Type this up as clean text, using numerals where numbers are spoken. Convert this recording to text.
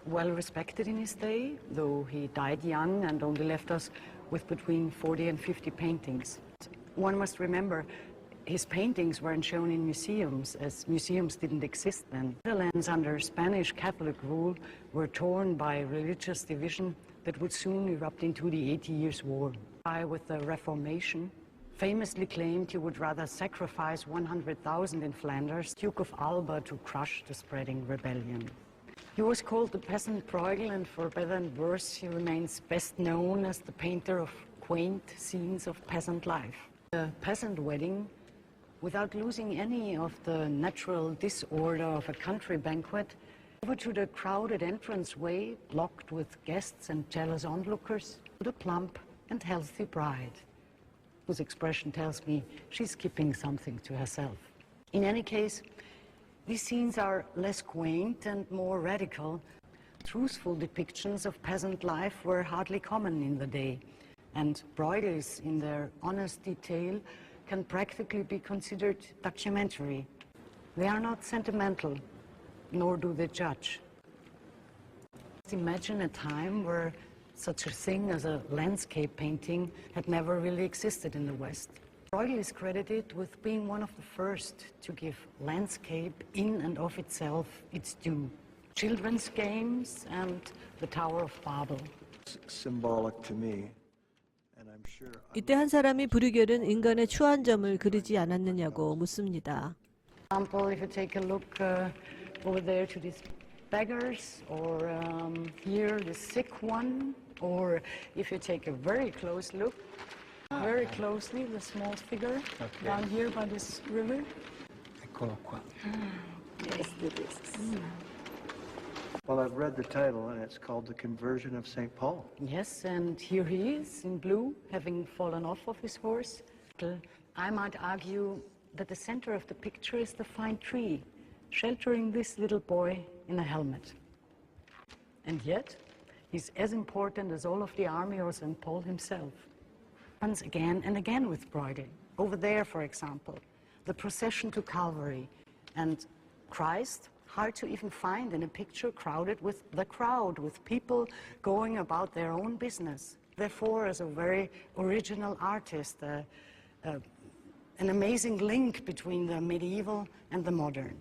well respected in his day, though he died young and only left us with between 40 and 50 paintings. One must remember his paintings weren't shown in museums, as museums didn't exist then. The lands under Spanish Catholic rule were torn by religious division that would soon erupt into the 80 Years' War. With the Reformation, famously claimed he would rather sacrifice 100,000 in Flanders, Duke of Alba, to crush the spreading rebellion. He was called the peasant Bruegel, and for better and worse, he remains best known as the painter of quaint scenes of peasant life. The peasant wedding, without losing any of the natural disorder of a country banquet, over to the crowded entranceway, blocked with guests and jealous onlookers, the plump and healthy bride, whose expression tells me she's keeping something to herself. In any case, these scenes are less quaint and more radical. Truthful depictions of peasant life were hardly common in the day, and Bruegel's, in their honest detail, can practically be considered documentary. They are not sentimental, nor do they judge. Imagine a time where such a thing as a landscape painting had never really existed in the West. Bruegel is credited with being one of the first to give landscape in and of itself its due. Children's games and the Tower of Babel. Symbolic to me. 이때 한 사람이 브리겔은 인간의 추한 점을 그리지 않았느냐고 묻습니다. For example, if you take a look over there to these beggars, or here the sick one, or if you take a very close look, very closely, the small figure down here by this river. Eccolo qua. Yes, it is. Well, I've read the title, and it's called The Conversion of St. Paul. Yes, and here he is in blue, having fallen off of his horse. I might argue that the center of the picture is the fine tree, sheltering this little boy in a helmet. And yet, he's as important as all of the army or St. Paul himself. Once again and again with Bruegel. Over there, for example, the procession to Calvary, and Christ, hard to even find in a picture crowded with the crowd, with people going about their own business. Therefore, as a very original artist, an amazing link between the medieval and the modern.